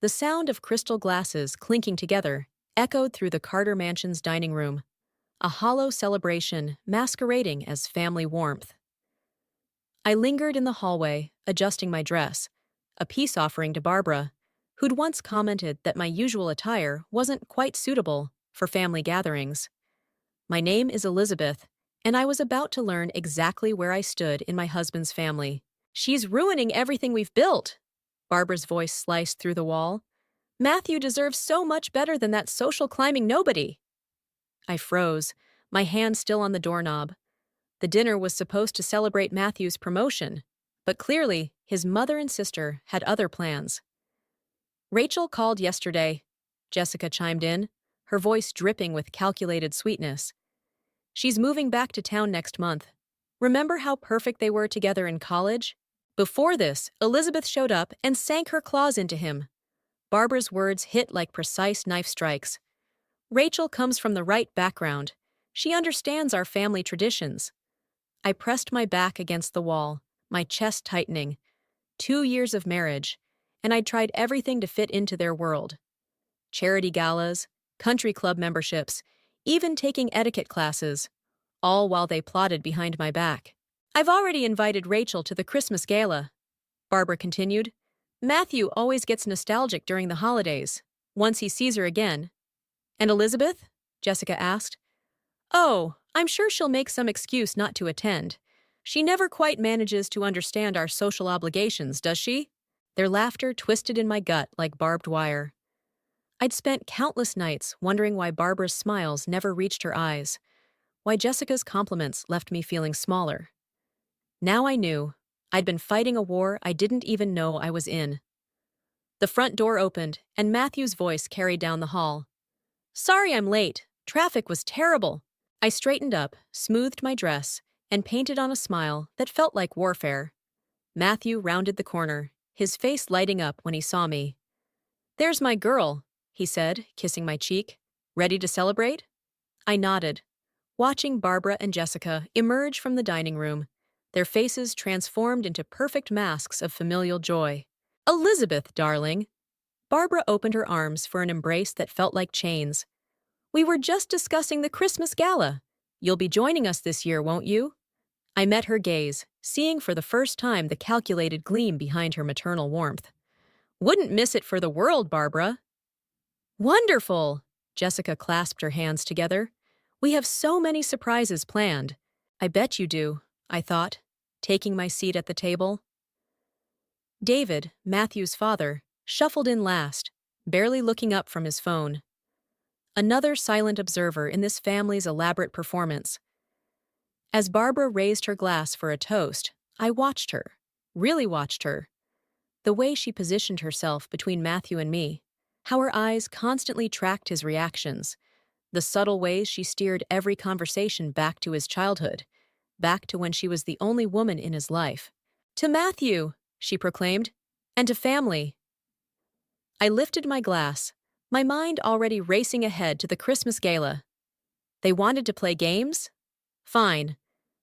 The sound of crystal glasses clinking together echoed through the Carter Mansion's dining room, a hollow celebration masquerading as family warmth. I lingered in the hallway, adjusting my dress, a peace offering to Barbara, who'd once commented that my usual attire wasn't quite suitable for family gatherings. My name is Elizabeth, and I was about to learn exactly where I stood in my husband's family. She's ruining everything we've built. Barbara's voice sliced through the wall. Matthew deserves so much better than that social climbing nobody. I froze, my hand still on the doorknob. The dinner was supposed to celebrate Matthew's promotion, but clearly his mother and sister had other plans. Rachel called yesterday, Jessica chimed in, her voice dripping with calculated sweetness. She's moving back to town next month. Remember how perfect they were together in college? Before this, Elizabeth showed up and sank her claws into him. Barbara's words hit like precise knife strikes. Rachel comes from the right background. She understands our family traditions. I pressed my back against the wall, my chest tightening. 2 years of marriage, and I'd tried everything to fit into their world. Charity galas, country club memberships, even taking etiquette classes, all while they plotted behind my back. I've already invited Rachel to the Christmas gala, Barbara continued. Matthew always gets nostalgic during the holidays, once he sees her again. And Elizabeth? Jessica asked. Oh, I'm sure she'll make some excuse not to attend. She never quite manages to understand our social obligations, does she? Their laughter twisted in my gut like barbed wire. I'd spent countless nights wondering why Barbara's smiles never reached her eyes, why Jessica's compliments left me feeling smaller. Now I knew. I'd been fighting a war I didn't even know I was in. The front door opened, and Matthew's voice carried down the hall. Sorry I'm late. Traffic was terrible. I straightened up, smoothed my dress, and painted on a smile that felt like warfare. Matthew rounded the corner, his face lighting up when he saw me. There's my girl, he said, kissing my cheek. Ready to celebrate? I nodded, watching Barbara and Jessica emerge from the dining room, their faces transformed into perfect masks of familial joy. Elizabeth, darling. Barbara opened her arms for an embrace that felt like chains. We were just discussing the Christmas gala. You'll be joining us this year, won't you? I met her gaze, seeing for the first time the calculated gleam behind her maternal warmth. Wouldn't miss it for the world, Barbara. Wonderful! Jessica clasped her hands together. We have so many surprises planned. I bet you do, I thought, taking my seat at the table. David, Matthew's father, shuffled in last, barely looking up from his phone. Another silent observer in this family's elaborate performance. As Barbara raised her glass for a toast, I watched her, really watched her. The way she positioned herself between Matthew and me, how her eyes constantly tracked his reactions, the subtle ways she steered every conversation back to his childhood, back to when she was the only woman in his life. To Matthew, she proclaimed, and to family. I lifted my glass, my mind already racing ahead to the Christmas gala. They wanted to play games? Fine.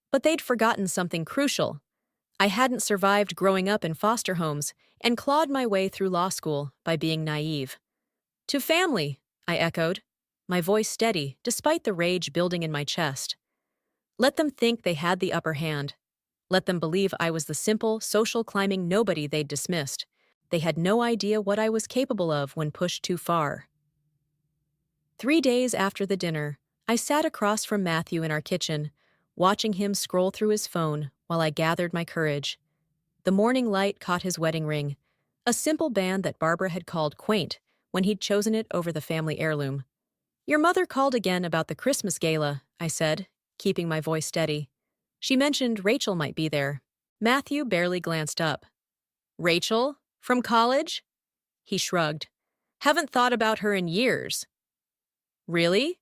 But they'd forgotten something crucial. I hadn't survived growing up in foster homes and clawed my way through law school by being naive. To family, I echoed, my voice steady despite the rage building in my chest. Let them think they had the upper hand. Let them believe I was the simple, social climbing nobody they'd dismissed. They had no idea what I was capable of when pushed too far. 3 days after the dinner, I sat across from Matthew in our kitchen, watching him scroll through his phone while I gathered my courage. The morning light caught his wedding ring, a simple band that Barbara had called quaint when he'd chosen it over the family heirloom. Your mother called again about the Christmas gala, I said, keeping my voice steady. She mentioned Rachel might be there. Matthew barely glanced up. Rachel? From college? He shrugged. Haven't thought about her in years. Really?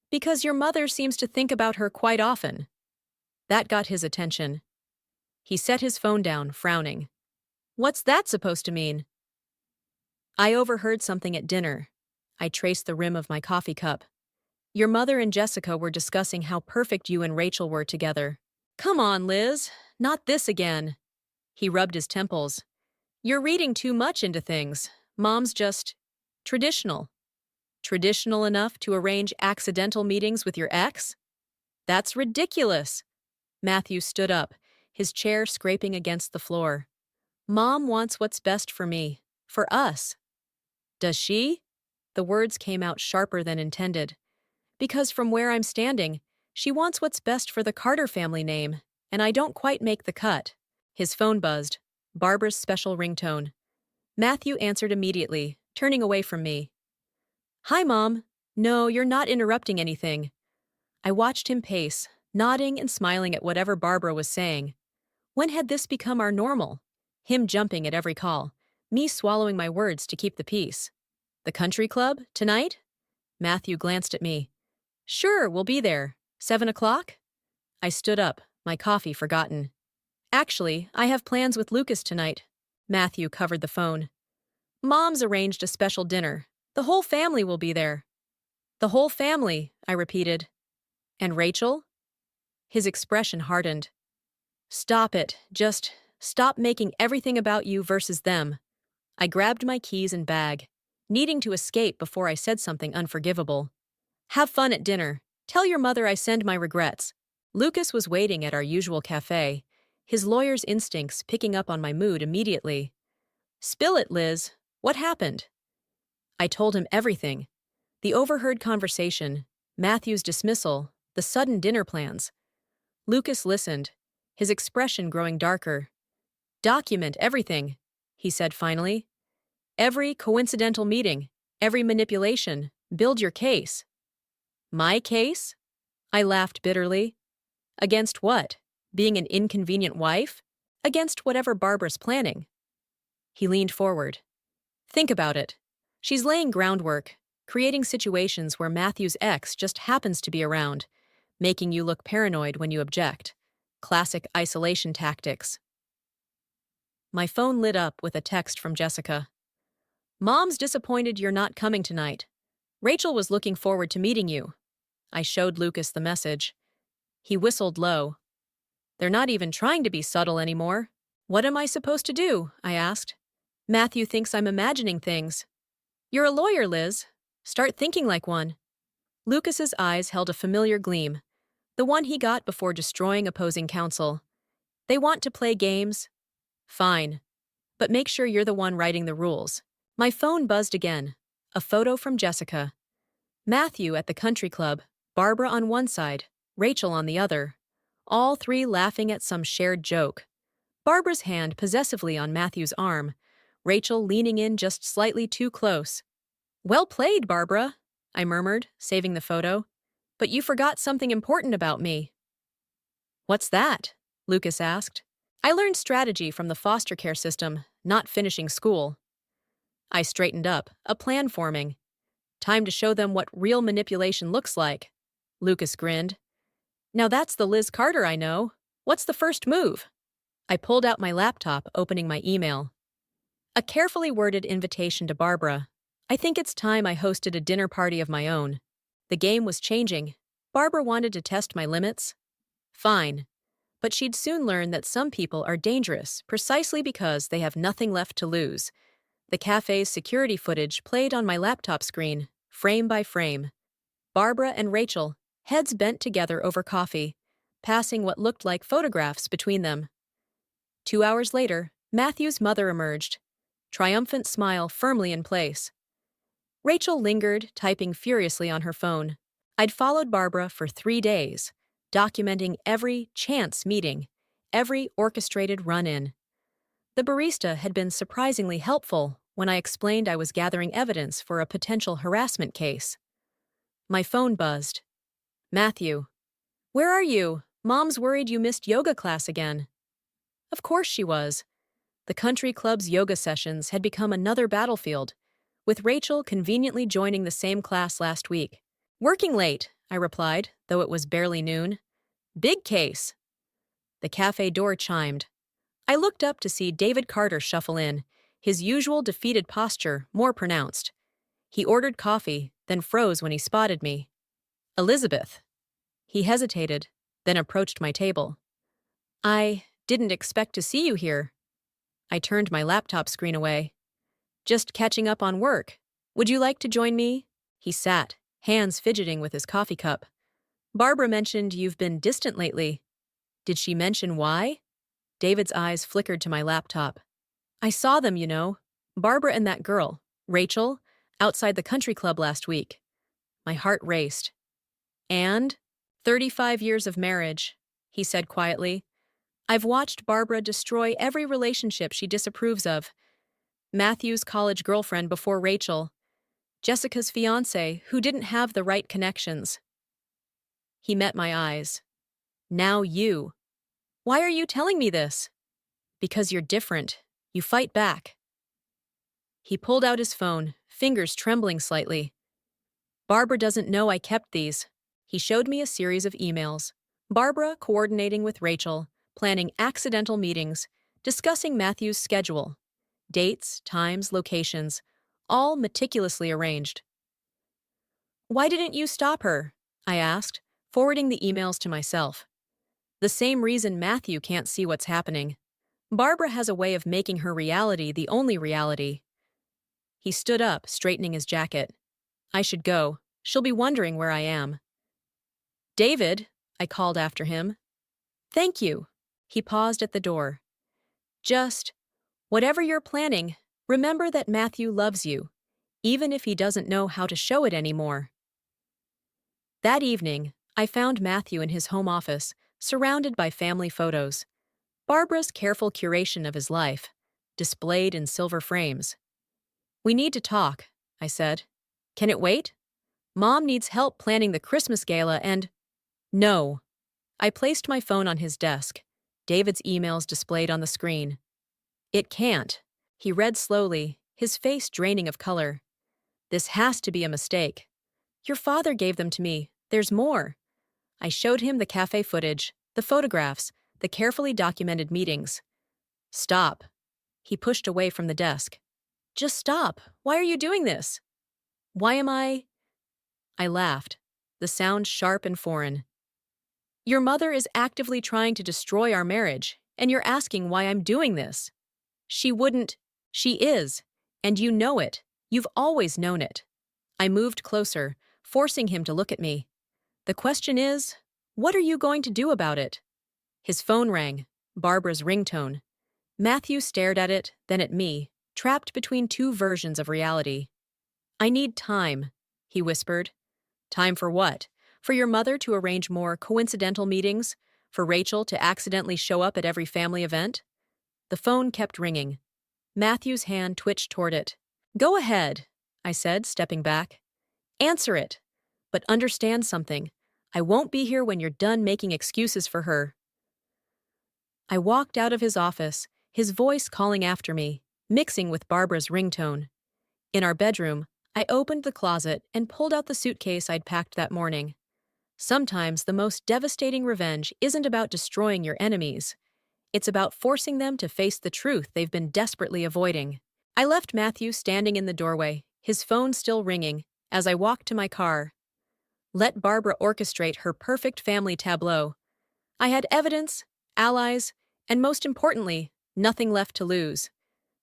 Because your mother seems to think about her quite often. That got his attention. He set his phone down, frowning. What's that supposed to mean? I overheard something at dinner. I traced the rim of my coffee cup. Your mother and Jessica were discussing how perfect you and Rachel were together. Come on, Liz. Not this again. He rubbed his temples. You're reading too much into things. Mom's just traditional. Traditional enough to arrange accidental meetings with your ex? That's ridiculous. Matthew stood up, his chair scraping against the floor. Mom wants what's best for me, for us. Does she? The words came out sharper than intended. Because from where I'm standing, she wants what's best for the Carter family name, and I don't quite make the cut. His phone buzzed. Barbara's special ringtone. Matthew answered immediately, turning away from me. Hi, Mom. No, you're not interrupting anything. I watched him pace, nodding and smiling at whatever Barbara was saying. When had this become our normal? Him jumping at every call, me swallowing my words to keep the peace. The country club, tonight? Matthew glanced at me. Sure, we'll be there. 7 o'clock? I stood up, my coffee forgotten. Actually, I have plans with Lucas tonight. Matthew covered the phone. Mom's arranged a special dinner. The whole family will be there. The whole family, I repeated. And Rachel? His expression hardened. Stop it. Just stop making everything about you versus them. I grabbed my keys and bag, needing to escape before I said something unforgivable. Have fun at dinner. Tell your mother I send my regrets. Lucas was waiting at our usual cafe, his lawyer's instincts picking up on my mood immediately. Spill it, Liz. What happened? I told him everything. The overheard conversation, Matthew's dismissal, the sudden dinner plans. Lucas listened, his expression growing darker. Document everything, he said finally. Every coincidental meeting, every manipulation, build your case. My case? I laughed bitterly. Against what? Being an inconvenient wife? Against whatever Barbara's planning. He leaned forward. Think about it. She's laying groundwork, creating situations where Matthew's ex just happens to be around, making you look paranoid when you object. Classic isolation tactics. My phone lit up with a text from Jessica. Mom's disappointed you're not coming tonight. Rachel was looking forward to meeting you. I showed Lucas the message. He whistled low. They're not even trying to be subtle anymore. What am I supposed to do? I asked. Matthew thinks I'm imagining things. You're a lawyer, Liz. Start thinking like one. Lucas's eyes held a familiar gleam, the one he got before destroying opposing counsel. They want to play games? Fine. But make sure you're the one writing the rules. My phone buzzed again. A photo from Jessica. Matthew at the country club, Barbara on one side, Rachel on the other. All three laughing at some shared joke. Barbara's hand possessively on Matthew's arm, Rachel leaning in just slightly too close. Well played, Barbara, I murmured, saving the photo. But you forgot something important about me. What's that? Lucas asked. I learned strategy from the foster care system, not finishing school. I straightened up, a plan forming. Time to show them what real manipulation looks like. Lucas grinned. Now that's the Liz Carter I know. What's the first move? I pulled out my laptop, opening my email. A carefully worded invitation to Barbara. I think it's time I hosted a dinner party of my own. The game was changing. Barbara wanted to test my limits. Fine. But she'd soon learn that some people are dangerous precisely because they have nothing left to lose. The cafe's security footage played on my laptop screen, frame by frame. Barbara and Rachel, heads bent together over coffee, passing what looked like photographs between them. 2 hours later, Matthew's mother emerged, triumphant smile firmly in place. Rachel lingered, typing furiously on her phone. I'd followed Barbara for 3 days, documenting every chance meeting, every orchestrated run-in. The barista had been surprisingly helpful when I explained I was gathering evidence for a potential harassment case. My phone buzzed. Matthew. Where are you? Mom's worried you missed yoga class again. Of course she was. The country club's yoga sessions had become another battlefield, with Rachel conveniently joining the same class last week. Working late, I replied, though it was barely noon. Big case. The cafe door chimed. I looked up to see David Carter shuffle in, his usual defeated posture more pronounced. He ordered coffee, then froze when he spotted me. Elizabeth. He hesitated, then approached my table. I didn't expect to see you here. I turned my laptop screen away. Just catching up on work. Would you like to join me? He sat, hands fidgeting with his coffee cup. Barbara mentioned you've been distant lately. Did she mention why? David's eyes flickered to my laptop. I saw them, you know. Barbara and that girl, Rachel, outside the country club last week. My heart raced. And? 35 years of marriage, he said quietly. I've watched Barbara destroy every relationship she disapproves of. Matthew's college girlfriend before Rachel. Jessica's fiancé who didn't have the right connections. He met my eyes. Now you. Why are you telling me this? Because you're different. You fight back. He pulled out his phone, fingers trembling slightly. Barbara doesn't know I kept these. He showed me a series of emails. Barbara coordinating with Rachel, planning accidental meetings, discussing Matthew's schedule. Dates, times, locations, all meticulously arranged. Why didn't you stop her? I asked, forwarding the emails to myself. The same reason Matthew can't see what's happening. Barbara has a way of making her reality the only reality. He stood up, straightening his jacket. I should go. She'll be wondering where I am. David, I called after him. Thank you. He paused at the door. Just, whatever you're planning, remember that Matthew loves you, even if he doesn't know how to show it anymore. That evening, I found Matthew in his home office, surrounded by family photos. Barbara's careful curation of his life, displayed in silver frames. We need to talk, I said. Can it wait? Mom needs help planning the Christmas gala and… No. I placed my phone on his desk, David's emails displayed on the screen. It can't. He read slowly, his face draining of color. This has to be a mistake. Your father gave them to me. There's more. I showed him the cafe footage, the photographs, the carefully documented meetings. Stop. He pushed away from the desk. Just stop. Why are you doing this? Why am I… I laughed, the sound sharp and foreign. Your mother is actively trying to destroy our marriage, and you're asking why I'm doing this. She wouldn't. She is. And you know it. You've always known it. I moved closer, forcing him to look at me. The question is, what are you going to do about it? His phone rang, Barbara's ringtone. Matthew stared at it, then at me, trapped between two versions of reality. I need time, he whispered. Time for what? For your mother to arrange more coincidental meetings? For Rachel to accidentally show up at every family event? The phone kept ringing. Matthew's hand twitched toward it. Go ahead, I said, stepping back. Answer it. But understand something. I won't be here when you're done making excuses for her. I walked out of his office, his voice calling after me, mixing with Barbara's ringtone. In our bedroom, I opened the closet and pulled out the suitcase I'd packed that morning. Sometimes the most devastating revenge isn't about destroying your enemies. It's about forcing them to face the truth they've been desperately avoiding. I left Matthew standing in the doorway, his phone still ringing, as I walked to my car. Let Barbara orchestrate her perfect family tableau. I had evidence, allies, and most importantly, nothing left to lose.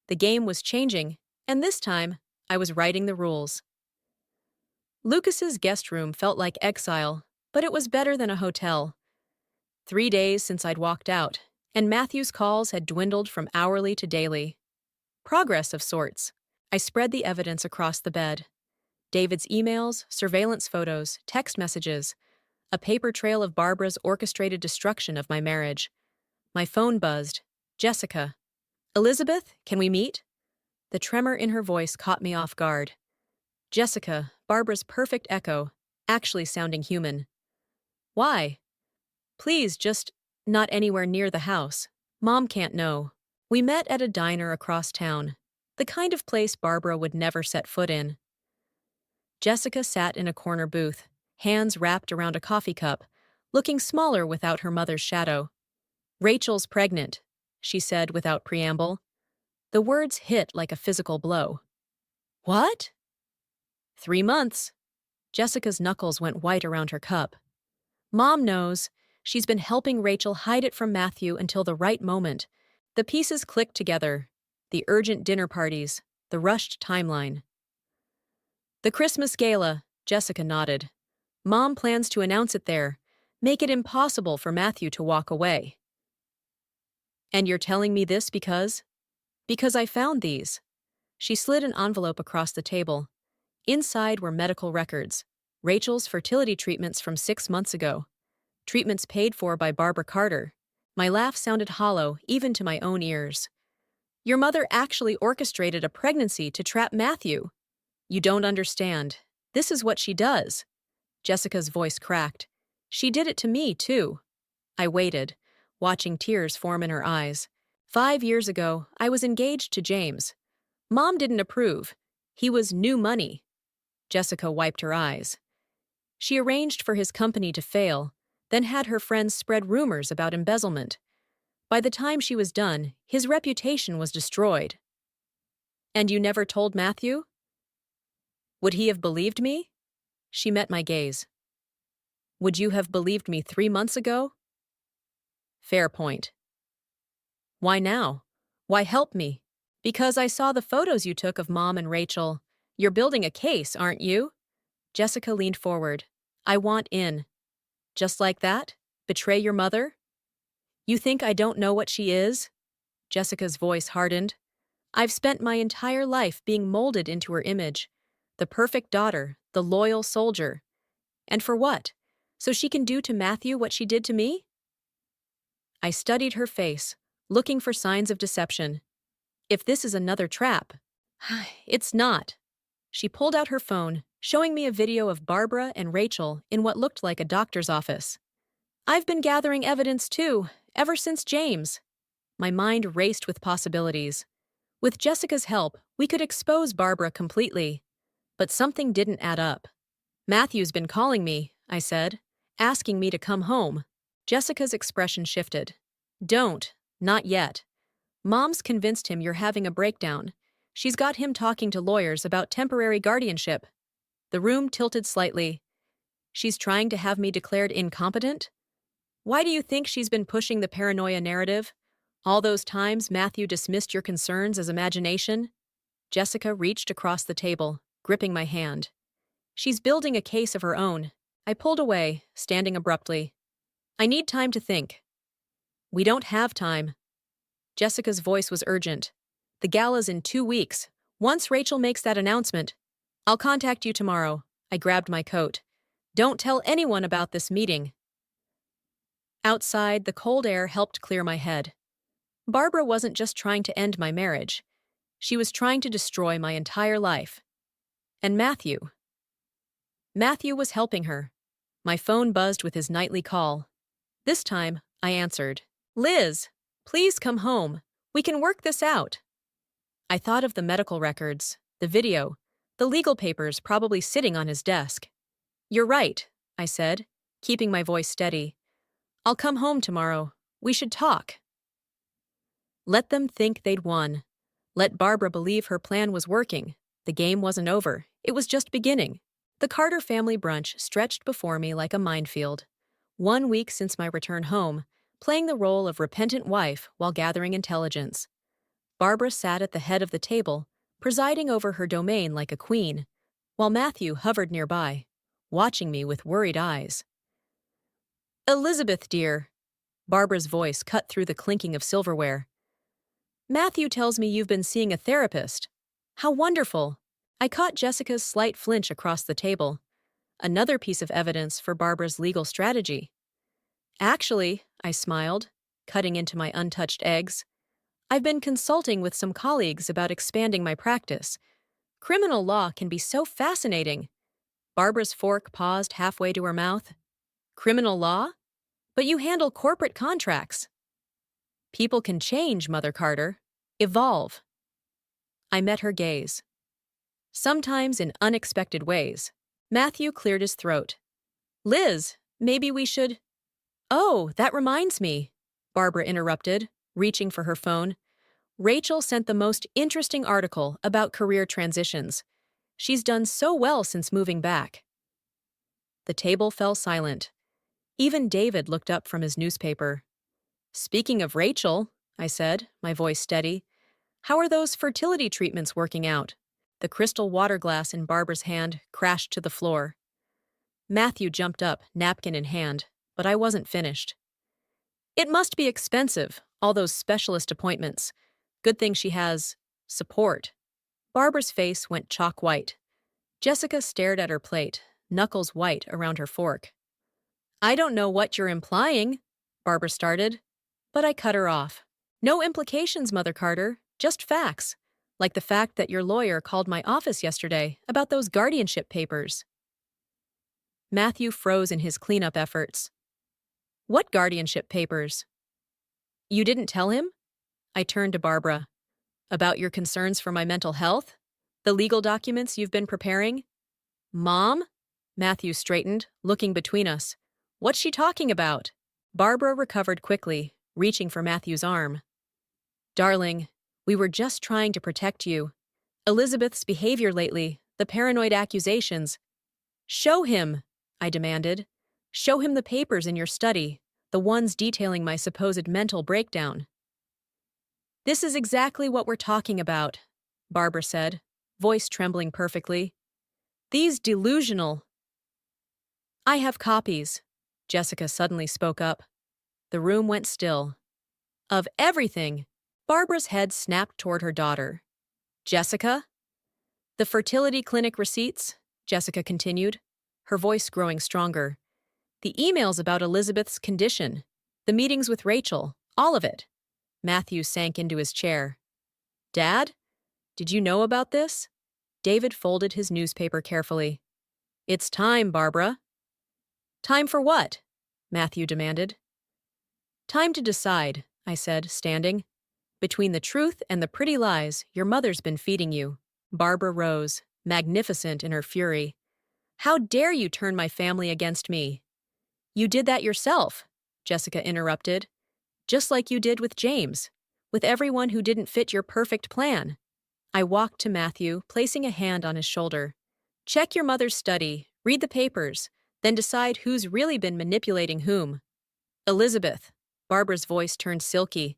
The game was changing, and this time, I was writing the rules. Lucas's guest room felt like exile, but it was better than a hotel. 3 days since I'd walked out, and Matthew's calls had dwindled from hourly to daily. Progress of sorts. I spread the evidence across the bed. David's emails, surveillance photos, text messages, a paper trail of Barbara's orchestrated destruction of my marriage. My phone buzzed. Jessica. Elizabeth, can we meet? The tremor in her voice caught me off guard. Jessica, Barbara's perfect echo, actually sounding human. Why? Please, just not anywhere near the house. Mom can't know. We met at a diner across town, the kind of place Barbara would never set foot in. Jessica sat in a corner booth, hands wrapped around a coffee cup, looking smaller without her mother's shadow. Rachel's pregnant, she said without preamble. The words hit like a physical blow. What? 3 months. Jessica's knuckles went white around her cup. Mom knows. She's been helping Rachel hide it from Matthew until the right moment. The pieces clicked together. The urgent dinner parties, The rushed timeline. The Christmas gala, Jessica nodded. Mom plans to announce it there. Make it impossible for Matthew to walk away. And you're telling me this because? Because I found these. She slid an envelope across the table. Inside were medical records. Rachel's fertility treatments from 6 months ago. Treatments paid for by Barbara Carter. My laugh sounded hollow, even to my own ears. Your mother actually orchestrated a pregnancy to trap Matthew. You don't understand. This is what she does. Jessica's voice cracked. She did it to me, too. I waited, watching tears form in her eyes. 5 years ago, I was engaged to James. Mom didn't approve. He was new money. Jessica wiped her eyes. She arranged for his company to fail, then had her friends spread rumors about embezzlement. By the time she was done, his reputation was destroyed. And you never told Matthew? Would he have believed me? She met my gaze. Would you have believed me 3 months ago? Fair point. Why now? Why help me? Because I saw the photos you took of Mom and Rachel. You're building a case, aren't you? Jessica leaned forward. I want in. Just like that? Betray your mother? You think I don't know what she is? Jessica's voice hardened. I've spent my entire life being molded into her image. The perfect daughter, the loyal soldier. And for what? So she can do to Matthew what she did to me? I studied her face, looking for signs of deception. If this is another trap. It's not. She pulled out her phone, showing me a video of Barbara and Rachel in what looked like a doctor's office. I've been gathering evidence too, ever since James. My mind raced with possibilities. With Jessica's help, we could expose Barbara completely. But something didn't add up. Matthew's been calling me, I said, asking me to come home. Jessica's expression shifted. Don't, not yet. Mom's convinced him you're having a breakdown. She's got him talking to lawyers about temporary guardianship. The room tilted slightly. She's trying to have me declared incompetent? Why do you think she's been pushing the paranoia narrative? All those times Matthew dismissed your concerns as imagination? Jessica reached across the table, gripping my hand. She's building a case of her own. I pulled away, standing abruptly. I need time to think. We don't have time. Jessica's voice was urgent. The gala's in 2 weeks. Once Rachel makes that announcement, I'll contact you tomorrow. I grabbed my coat. Don't tell anyone about this meeting. Outside, the cold air helped clear my head. Barbara wasn't just trying to end my marriage. She was trying to destroy my entire life. And Matthew. Matthew was helping her. My phone buzzed with his nightly call. This time, I answered. Liz, please come home. We can work this out. I thought of the medical records, the video, the legal papers probably sitting on his desk. You're right, I said, keeping my voice steady. I'll come home tomorrow. We should talk. Let them think they'd won. Let Barbara believe her plan was working. The game wasn't over. It was just beginning. The Carter family brunch stretched before me like a minefield. 1 week since my return home, playing the role of repentant wife while gathering intelligence. Barbara sat at the head of the table, presiding over her domain like a queen, while Matthew hovered nearby, watching me with worried eyes. Elizabeth, dear. Barbara's voice cut through the clinking of silverware. Matthew tells me you've been seeing a therapist. How wonderful. I caught Jessica's slight flinch across the table. Another piece of evidence for Barbara's legal strategy. Actually, I smiled, cutting into my untouched eggs. I've been consulting with some colleagues about expanding my practice. Criminal law can be so fascinating. Barbara's fork paused halfway to her mouth. Criminal law? But you handle corporate contracts. People can change, Mother Carter. Evolve. I met her gaze. Sometimes in unexpected ways. Matthew cleared his throat. Liz, maybe we should… Oh, that reminds me, Barbara interrupted, reaching for her phone. Rachel sent the most interesting article about career transitions. She's done so well since moving back. The table fell silent. Even David looked up from his newspaper. Speaking of Rachel, I said, my voice steady, How are those fertility treatments working out? The crystal water glass in Barbara's hand crashed to the floor. Matthew jumped up, napkin in hand, but I wasn't finished. It must be expensive, all those specialist appointments. Good thing she has support. Barbara's face went chalk white. Jessica stared at her plate, knuckles white around her fork. I don't know what you're implying, Barbara started, but I cut her off. No implications, Mother Carter, just facts, like the fact that your lawyer called my office yesterday about those guardianship papers. Matthew froze in his cleanup efforts. What guardianship papers? You didn't tell him? I turned to Barbara. About your concerns for my mental health? The legal documents you've been preparing? Mom? Matthew straightened, looking between us. What's she talking about? Barbara recovered quickly, reaching for Matthew's arm. Darling, we were just trying to protect you. Elizabeth's behavior lately, the paranoid accusations. Show him, I demanded. Show him the papers in your study, the ones detailing my supposed mental breakdown. This is exactly what we're talking about, Barbara said, voice trembling perfectly. These delusional. I have copies, Jessica suddenly spoke up. The room went still. Of everything. Barbara's head snapped toward her daughter. Jessica? The fertility clinic receipts, Jessica continued, her voice growing stronger. The emails about Elizabeth's condition, the meetings with Rachel, all of it. Matthew sank into his chair. Dad? Did you know about this? David folded his newspaper carefully. It's time, Barbara. Time for what? Matthew demanded. Time to decide, I said, standing. Between the truth and the pretty lies your mother's been feeding you. Barbara rose, magnificent in her fury. How dare you turn my family against me? You did that yourself, Jessica interrupted. Just like you did with James, with everyone who didn't fit your perfect plan. I walked to Matthew, placing a hand on his shoulder. Check your mother's study, read the papers, then decide who's really been manipulating whom. Elizabeth, Barbara's voice turned silky.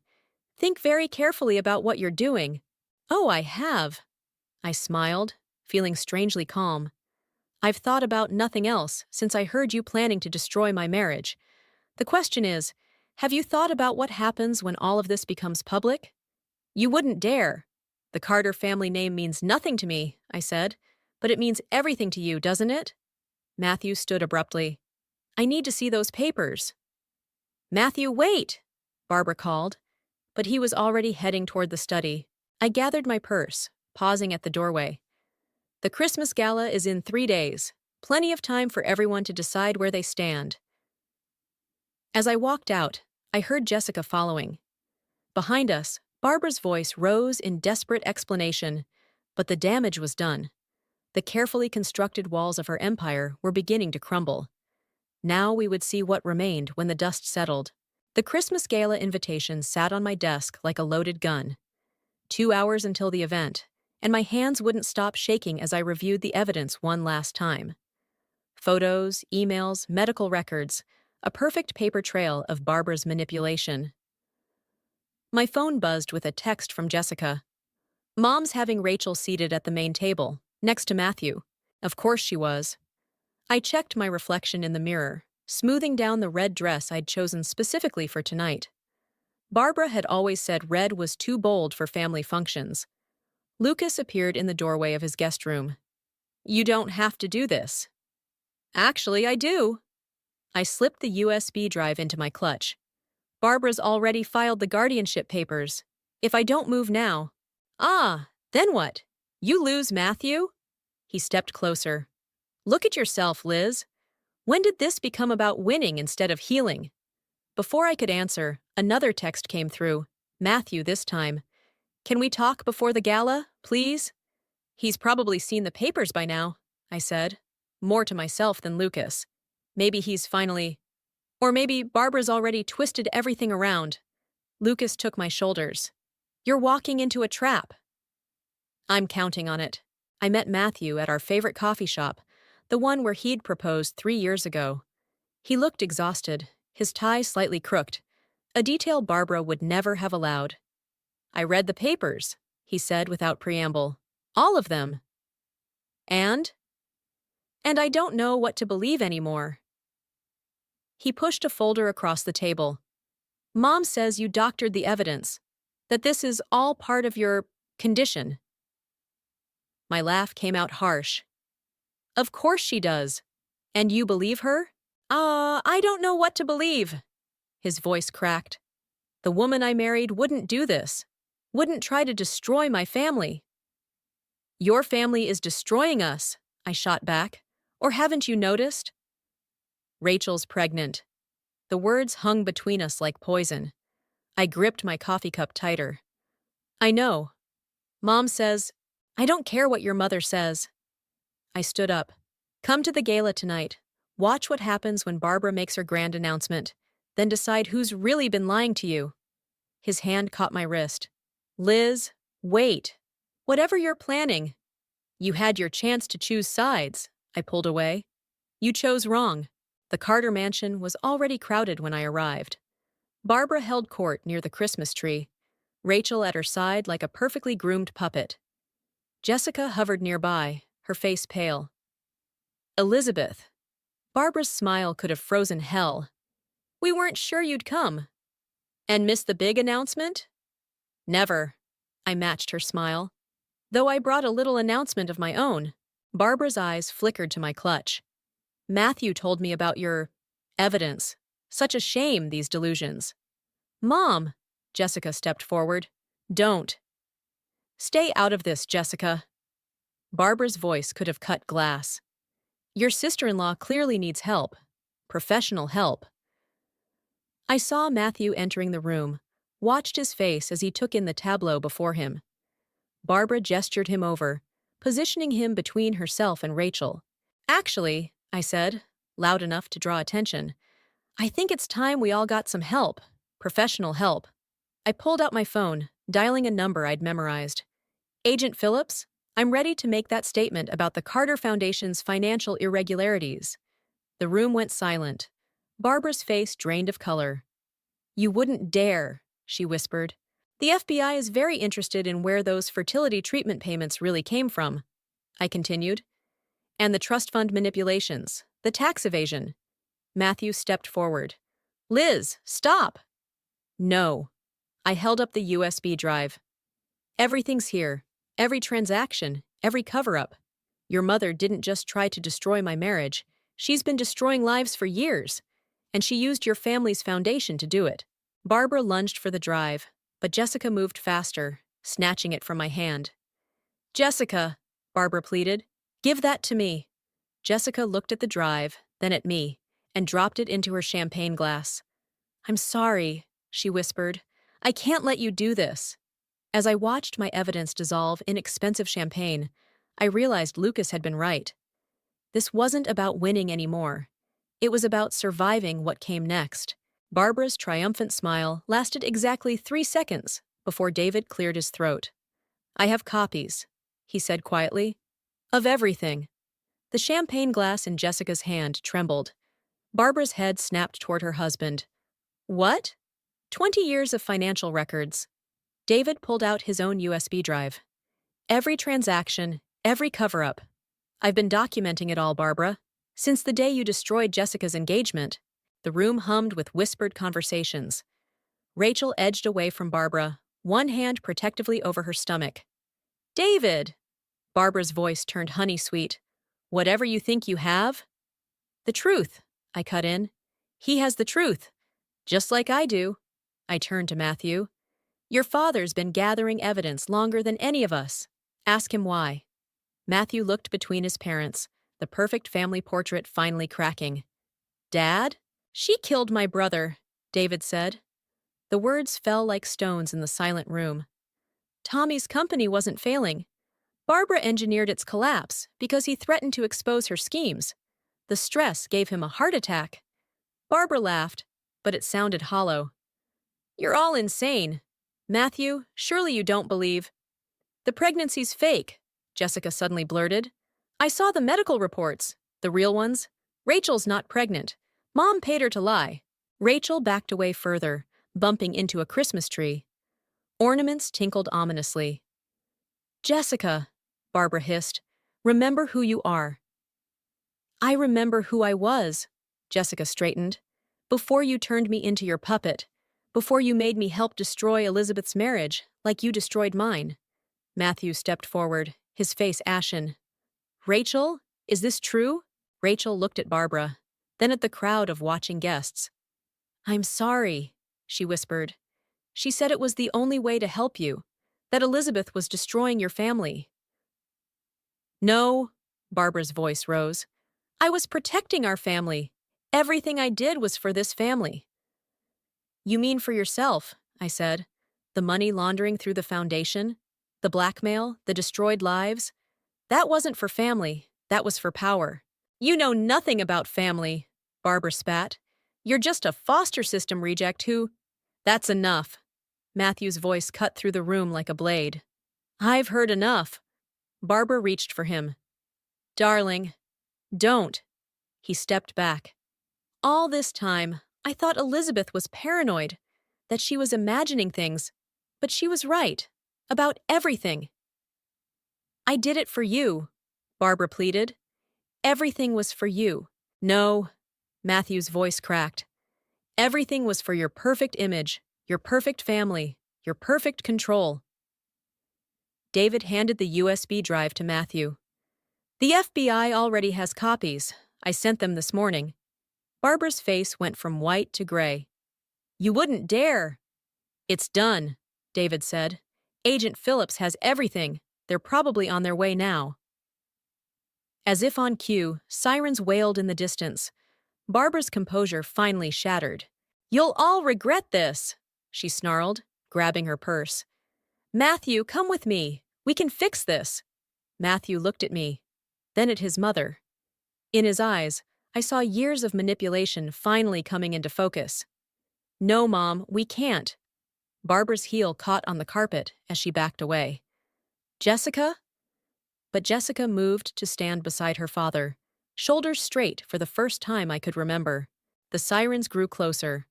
Think very carefully about what you're doing. Oh, I have. I smiled, feeling strangely calm. I've thought about nothing else since I heard you planning to destroy my marriage. The question is, have you thought about what happens when all of this becomes public? You wouldn't dare. The Carter family name means nothing to me, I said, but it means everything to you, doesn't it? Matthew stood abruptly. I need to see those papers. Matthew, wait! Barbara called, but he was already heading toward the study. I gathered my purse, pausing at the doorway. The Christmas gala is in 3 days, plenty of time for everyone to decide where they stand. As I walked out, I heard Jessica following. Behind us, Barbara's voice rose in desperate explanation, but the damage was done. The carefully constructed walls of her empire were beginning to crumble. Now we would see what remained when the dust settled. The Christmas gala invitation sat on my desk like a loaded gun. 2 hours until the event, and my hands wouldn't stop shaking as I reviewed the evidence one last time. Photos, emails, medical records, a perfect paper trail of Barbara's manipulation. My phone buzzed with a text from Jessica. Mom's having Rachel seated at the main table, next to Matthew. Of course she was. I checked my reflection in the mirror, smoothing down the red dress I'd chosen specifically for tonight. Barbara had always said red was too bold for family functions. Lucas appeared in the doorway of his guest room. You don't have to do this. Actually, I do. I slipped the USB drive into my clutch. Barbara's already filed the guardianship papers. If I don't move now... Then what? You lose, Matthew? He stepped closer. Look at yourself, Liz. When did this become about winning instead of healing? Before I could answer, another text came through. Matthew this time. Can we talk before the gala, please? He's probably seen the papers by now, I said, more to myself than Lucas. Maybe he's finally... Or maybe Barbara's already twisted everything around. Lucas took my shoulders. You're walking into a trap. I'm counting on it. I met Matthew at our favorite coffee shop, the one where he'd proposed 3 years ago. He looked exhausted, his tie slightly crooked, a detail Barbara would never have allowed. I read the papers, he said without preamble. All of them. And? And I don't know what to believe anymore. He pushed a folder across the table. Mom says you doctored the evidence, that this is all part of your condition. My laugh came out harsh. Of course she does. And you believe her? I don't know what to believe. His voice cracked. The woman I married wouldn't do this. Wouldn't try to destroy my family. Your family is destroying us, I shot back. Or haven't you noticed? Rachel's pregnant. The words hung between us like poison. I gripped my coffee cup tighter. I know. Mom says, I don't care what your mother says. I stood up. Come to the gala tonight. Watch what happens when Barbara makes her grand announcement. Then decide who's really been lying to you. His hand caught my wrist. Liz, wait. Whatever you're planning. You had your chance to choose sides. I pulled away. You chose wrong. The Carter mansion was already crowded when I arrived. Barbara held court near the Christmas tree, Rachel at her side like a perfectly groomed puppet. Jessica hovered nearby, her face pale. Elizabeth. Barbara's smile could have frozen hell. We weren't sure you'd come. And miss the big announcement? Never. I matched her smile. Though I brought a little announcement of my own. Barbara's eyes flickered to my clutch. Matthew told me about your evidence. Such a shame, these delusions. Mom, Jessica stepped forward. Don't. Stay out of this, Jessica. Barbara's voice could have cut glass. Your sister-in-law clearly needs help. Professional help. I saw Matthew entering the room, watched his face as he took in the tableau before him. Barbara gestured him over, positioning him between herself and Rachel. Actually, I said, loud enough to draw attention, I think it's time we all got some help. Professional help. I pulled out my phone, dialing a number I'd memorized. Agent Phillips, I'm ready to make that statement about the Carter Foundation's financial irregularities. The room went silent. Barbara's face drained of color. You wouldn't dare, she whispered. The FBI is very interested in where those fertility treatment payments really came from, I continued. And the trust fund manipulations, the tax evasion. Matthew stepped forward. Liz, stop! No. I held up the USB drive. Everything's here. Every transaction, every cover-up. Your mother didn't just try to destroy my marriage. She's been destroying lives for years. And she used your family's foundation to do it. Barbara lunged for the drive, but Jessica moved faster, snatching it from my hand. Jessica, Barbara pleaded, give that to me. Jessica looked at the drive, then at me, and dropped it into her champagne glass. I'm sorry, she whispered. I can't let you do this. As I watched my evidence dissolve in expensive champagne, I realized Lucas had been right. This wasn't about winning anymore. It was about surviving what came next. Barbara's triumphant smile lasted exactly 3 seconds before David cleared his throat. I have copies, he said quietly, of everything. The champagne glass in Jessica's hand trembled. Barbara's head snapped toward her husband. What? 20 years of financial records. David pulled out his own USB drive. Every transaction, every cover-up. I've been documenting it all, Barbara. Since the day you destroyed Jessica's engagement. The room hummed with whispered conversations. Rachel edged away from Barbara, one hand protectively over her stomach. David! Barbara's voice turned honey-sweet. Whatever you think you have? The truth, I cut in. He has the truth. Just like I do. I turned to Matthew. Your father's been gathering evidence longer than any of us. Ask him why. Matthew looked between his parents, the perfect family portrait finally cracking. Dad? She killed my brother, David said. The words fell like stones in the silent room. Tommy's company wasn't failing. Barbara engineered its collapse because he threatened to expose her schemes. The stress gave him a heart attack. Barbara laughed, but it sounded hollow. You're all insane. Matthew, surely you don't believe. The pregnancy's fake, Jessica suddenly blurted. I saw the medical reports, the real ones. Rachel's not pregnant. Mom paid her to lie. Rachel backed away further, bumping into a Christmas tree. Ornaments tinkled ominously. Jessica, Barbara hissed, remember who you are. I remember who I was, Jessica straightened. Before you turned me into your puppet. Before you made me help destroy Elizabeth's marriage, like you destroyed mine. Matthew stepped forward, his face ashen. Rachel, is this true? Rachel looked at Barbara, then at the crowd of watching guests. I'm sorry, she whispered. She said it was the only way to help you, that Elizabeth was destroying your family. No, Barbara's voice rose. I was protecting our family. Everything I did was for this family. You mean for yourself, I said. The money laundering through the foundation, the blackmail, the destroyed lives. That wasn't for family, that was for power. You know nothing about family, Barbara spat. You're just a foster system reject who— That's enough. Matthew's voice cut through the room like a blade. I've heard enough. Barbara reached for him. Darling, don't. He stepped back. All this time, I thought Elizabeth was paranoid, that she was imagining things, but she was right. About everything. I did it for you, Barbara pleaded. Everything was for you. No, Matthew's voice cracked. Everything was for your perfect image, your perfect family, your perfect control. David handed the USB drive to Matthew. The FBI already has copies. I sent them this morning. Barbara's face went from white to gray. You wouldn't dare. It's done, David said. Agent Phillips has everything. They're probably on their way now. As if on cue, sirens wailed in the distance. Barbara's composure finally shattered. You'll all regret this, she snarled, grabbing her purse. Matthew, come with me. We can fix this. Matthew looked at me, then at his mother. In his eyes, I saw years of manipulation finally coming into focus. No, Mom, we can't. Barbara's heel caught on the carpet as she backed away. Jessica? But Jessica moved to stand beside her father, shoulders straight for the first time I could remember. The sirens grew closer.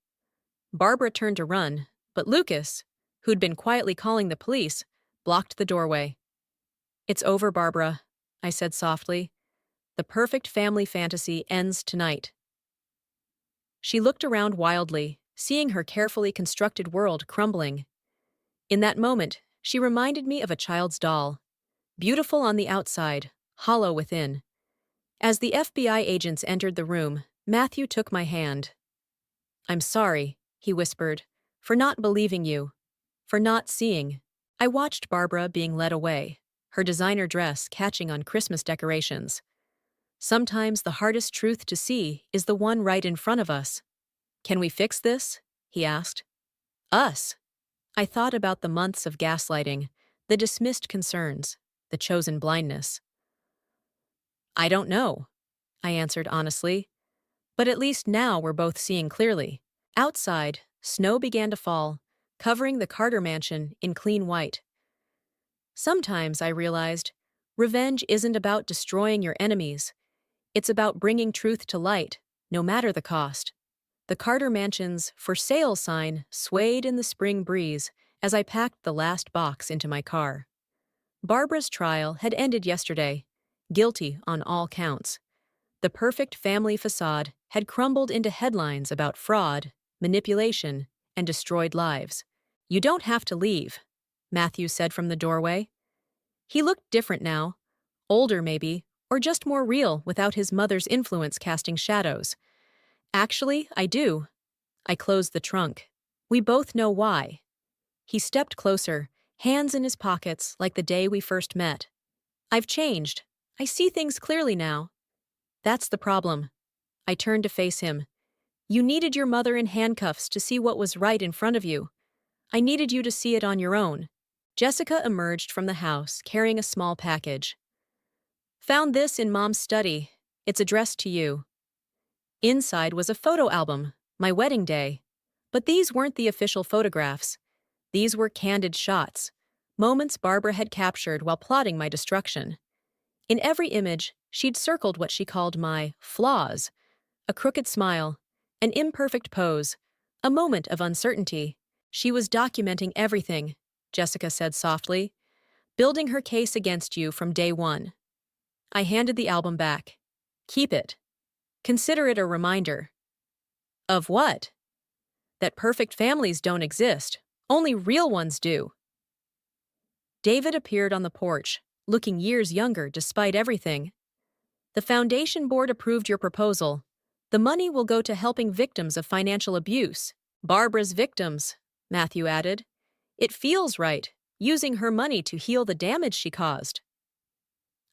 Barbara turned to run, but Lucas, who'd been quietly calling the police, blocked the doorway. It's over, Barbara, I said softly. The perfect family fantasy ends tonight. She looked around wildly, seeing her carefully constructed world crumbling. In that moment, she reminded me of a child's doll. Beautiful on the outside, hollow within. As the FBI agents entered the room, Matthew took my hand. I'm sorry, he whispered, for not believing you, for not seeing. I watched Barbara being led away, her designer dress catching on Christmas decorations. Sometimes the hardest truth to see is the one right in front of us. Can we fix this? He asked. Us. I thought about the months of gaslighting, the dismissed concerns, the chosen blindness. I don't know, I answered honestly. But at least now we're both seeing clearly. Outside, snow began to fall, covering the Carter mansion in clean white. Sometimes, I realized, revenge isn't about destroying your enemies. It's about bringing truth to light, no matter the cost. The Carter mansion's for sale sign swayed in the spring breeze as I packed the last box into my car. Barbara's trial had ended yesterday, guilty on all counts. The perfect family facade had crumbled into headlines about fraud, manipulation, and destroyed lives. You don't have to leave, Matthew said from the doorway. He looked different now, older maybe, or just more real without his mother's influence casting shadows. Actually, I do. I closed the trunk. We both know why. He stepped closer, hands in his pockets like the day we first met. I've changed. I see things clearly now. That's the problem. I turned to face him. You needed your mother in handcuffs to see what was right in front of you. I needed you to see it on your own. Jessica emerged from the house carrying a small package. Found this in Mom's study. It's addressed to you. Inside was a photo album, my wedding day. But these weren't the official photographs. These were candid shots, moments Barbara had captured while plotting my destruction. In every image, she'd circled what she called my flaws, a crooked smile, an imperfect pose, a moment of uncertainty. She was documenting everything, Jessica said softly. building her case against you from day one. I handed the album back. Keep it. Consider it a reminder. Of what? That perfect families don't exist. Only real ones do. David appeared on the porch, looking years younger despite everything. The foundation board approved your proposal. The money will go to helping victims of financial abuse. Barbara's victims, Matthew added. It feels right, using her money to heal the damage she caused.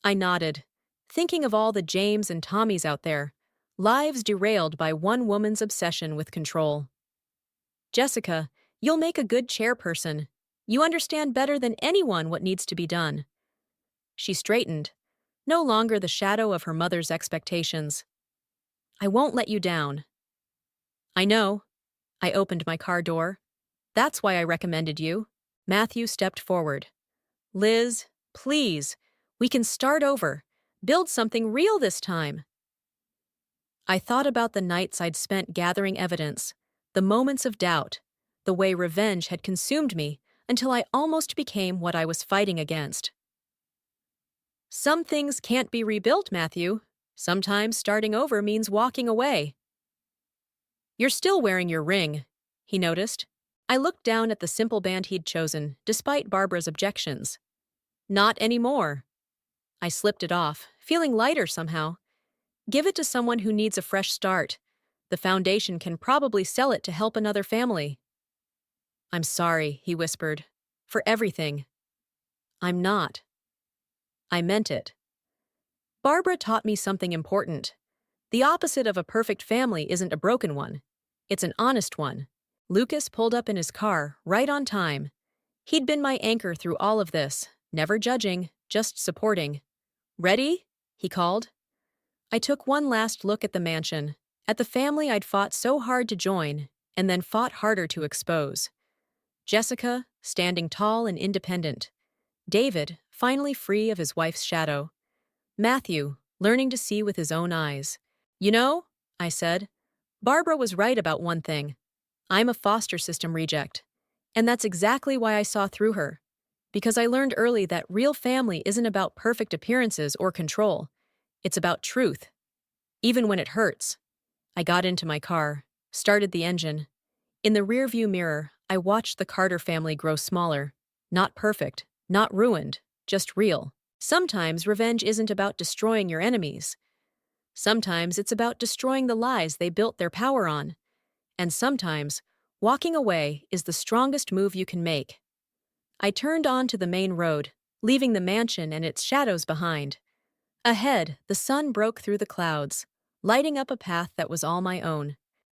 I nodded, thinking of all the James and Tommies out there, lives derailed by one woman's obsession with control. Jessica, you'll make a good chairperson. You understand better than anyone what needs to be done. She straightened, no longer the shadow of her mother's expectations. I won't let you down. I know. I opened my car door. That's why I recommended you. Matthew stepped forward. Liz, please. We can start over. Build something real this time. I thought about the nights I'd spent gathering evidence, the moments of doubt, the way revenge had consumed me until I almost became what I was fighting against. Some things can't be rebuilt, Matthew. Sometimes starting over means walking away. You're still wearing your ring, he noticed. I looked down at the simple band he'd chosen, despite Barbara's objections. Not anymore. I slipped it off, feeling lighter somehow. Give it to someone who needs a fresh start. The foundation can probably sell it to help another family. I'm sorry, he whispered, for everything. I'm not. I meant it. Barbara taught me something important. The opposite of a perfect family isn't a broken one. It's an honest one. Lucas pulled up in his car, right on time. He'd been my anchor through all of this, never judging, just supporting. Ready? He called. I took one last look at the mansion, at the family I'd fought so hard to join, and then fought harder to expose. Jessica, standing tall and independent. David, finally free of his wife's shadow. Matthew, learning to see with his own eyes. You know, I said, Barbara was right about one thing. I'm a foster system reject. And that's exactly why I saw through her. Because I learned early that real family isn't about perfect appearances or control. It's about truth. Even when it hurts. I got into my car, started the engine. In the rearview mirror, I watched the Carter family grow smaller. Not perfect, not ruined, just real. Sometimes revenge isn't about destroying your enemies. Sometimes it's about destroying the lies they built their power on. And sometimes, walking away is the strongest move you can make. I turned onto the main road, leaving the mansion and its shadows behind. Ahead, the sun broke through the clouds, lighting up a path that was all my own.